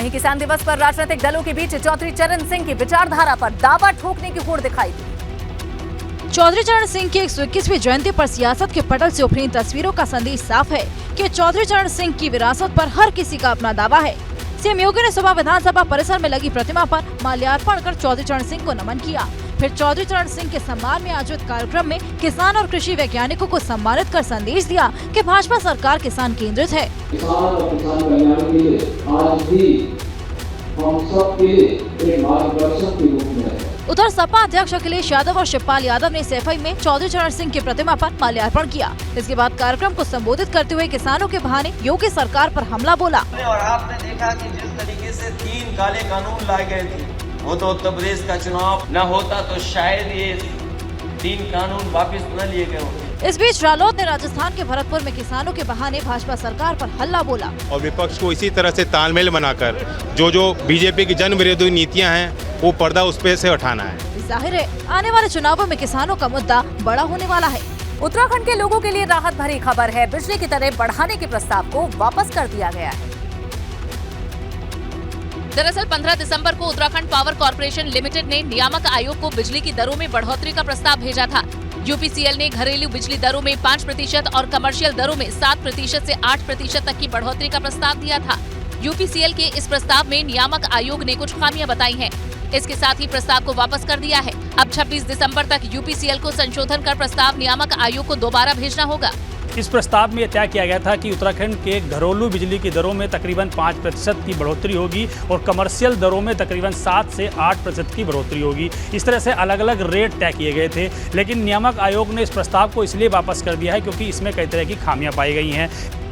वहीं किसान दिवस पर राजनीतिक दलों के बीच चौधरी चरण सिंह की विचारधारा पर दावा ठोकने की होड़ दिखाई दी। चौधरी चरण सिंह की 121वीं जयंती पर सियासत के पटल से उभरी तस्वीरों का संदेश साफ है कि चौधरी चरण सिंह की विरासत पर हर किसी का अपना दावा है। सीएम योगी ने सुबह विधानसभा परिसर में लगी प्रतिमा पर माल्यार्पण कर चौधरी चरण सिंह को नमन किया। फिर चौधरी चरण सिंह के सम्मान में आयोजित कार्यक्रम में किसान और कृषि वैज्ञानिकों को सम्मानित कर संदेश दिया कि भाजपा सरकार किसान केंद्रित है। किसान और किसान कल्याण के लिए आज भी हम सब के लिए एक मार्गदर्शक के रूप में है। उधर सपा अध्यक्ष अखिलेश यादव और शिवपाल यादव ने सैफई में चौधरी चरण सिंह की प्रतिमा पर माल्यार्पण किया। इसके बाद कार्यक्रम को संबोधित करते हुए किसानों के बहाने योगी सरकार पर हमला बोला। और आपने देखा कि जिस तरीके से 3 काले कानून लाए गए थे, वो तो उत्तर प्रदेश का चुनाव न होता तो शायद ये 3 कानून वापस न लिए गए होते। इस बीच रालोद ने राजस्थान के भरतपुर में किसानों के बहाने भाजपा सरकार पर हल्ला बोला और विपक्ष को इसी तरह से तालमेल बनाकर जो बीजेपी की जन विरोधी नीतियां हैं वो पर्दा उस पे से उठाना है। जाहिर है आने वाले चुनावों में किसानों का मुद्दा बड़ा होने वाला है। उत्तराखंड के लोगों के लिए राहत भरी खबर है। बिजली की दरें बढ़ाने के प्रस्ताव को वापस कर दिया गया है। दरअसल 15 दिसंबर को उत्तराखंड पावर कॉर्पोरेशन लिमिटेड ने नियामक आयोग को बिजली की दरों में बढ़ोतरी का प्रस्ताव भेजा था। यूपीसीएल ने घरेलू बिजली दरों में 5% और कमर्शियल दरों में 7% से 8% तक की बढ़ोतरी का प्रस्ताव दिया था। यूपीसीएल के इस प्रस्ताव में नियामक आयोग ने कुछ खामियां बताई हैं। इसके साथ ही प्रस्ताव को वापस कर दिया है। अब 26 दिसंबर तक यूपीसीएल को संशोधन कर प्रस्ताव नियामक आयोग को दोबारा भेजना होगा। इस प्रस्ताव में तय किया गया था कि उत्तराखंड के घरेलू बिजली की दरों में तकरीबन 5% की बढ़ोतरी होगी और कमर्शियल दरों में तकरीबन 7 से 8% की बढ़ोतरी होगी। इस तरह से अलग अलग रेट तय किए गए थे, लेकिन नियामक आयोग ने इस प्रस्ताव को इसलिए वापस कर दिया है क्योंकि इसमें कई तरह की खामियां पाई गई हैं।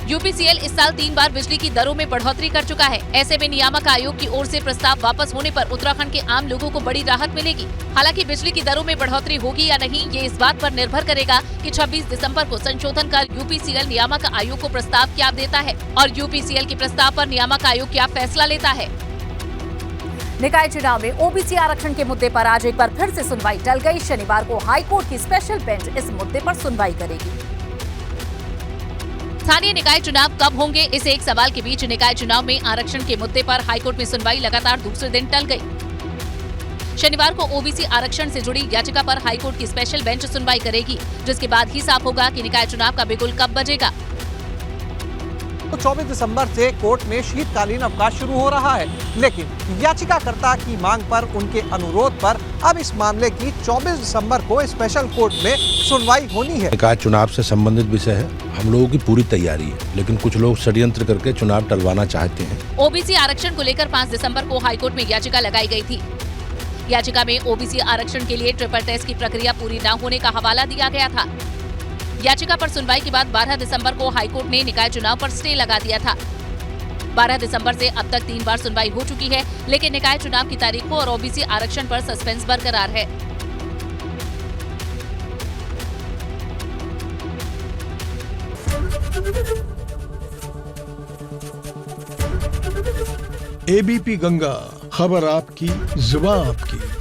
यूपीसीएल इस साल 3 बार बिजली की दरों में बढ़ोतरी कर चुका है। ऐसे में नियामक आयोग की ओर से प्रस्ताव वापस होने पर उत्तराखंड के आम लोगों को बड़ी राहत मिलेगी। हालांकि बिजली की दरों में बढ़ोतरी होगी या नहीं, ये इस बात पर निर्भर करेगा कि 26 दिसंबर को संशोधन कर यूपीसीएल नियामक आयोग को प्रस्ताव क्या देता है और यूपीसीएल के प्रस्ताव पर नियामक आयोग क्या फैसला लेता है। निकाय चुनाव में ओबीसी आरक्षण के मुद्दे पर आज एक बार फिर से सुनवाई टल गई। शनिवार को हाईकोर्ट की स्पेशल बेंच इस मुद्दे पर सुनवाई करेगी। स्थानीय निकाय चुनाव कब होंगे, इस एक सवाल के बीच निकाय चुनाव में आरक्षण के मुद्दे पर हाईकोर्ट में सुनवाई लगातार दूसरे दिन टल गई। शनिवार को ओबीसी आरक्षण से जुड़ी याचिका पर हाईकोर्ट की स्पेशल बेंच सुनवाई करेगी, जिसके बाद ही साफ होगा कि निकाय चुनाव का बिगुल कब बजेगा। तो 24 दिसंबर से कोर्ट में शीतकालीन अवकाश शुरू हो रहा है, लेकिन याचिकाकर्ता की मांग पर उनके अनुरोध पर अब इस मामले की 24 दिसंबर को स्पेशल कोर्ट में सुनवाई होनी है। निकाय चुनाव से संबंधित विषय है, हम लोगों की पूरी तैयारी है, लेकिन कुछ लोग षड्यंत्र करके चुनाव टलवाना चाहते हैं। ओबीसी आरक्षण को लेकर 5 दिसंबर को हाईकोर्ट में याचिका लगाई गई थी। याचिका में ओबीसी आरक्षण के लिए ट्रिपल टेस्ट की प्रक्रिया पूरी न होने का हवाला दिया गया था। याचिका पर सुनवाई के बाद 12 दिसंबर को हाईकोर्ट ने निकाय चुनाव पर स्टे लगा दिया था। 12 दिसंबर से अब तक 3 बार सुनवाई हो चुकी है, लेकिन निकाय चुनाव की तारीखों और ओबीसी आरक्षण पर सस्पेंस बरकरार है। एबीपी गंगा, खबर आपकी, जुबान आपकी।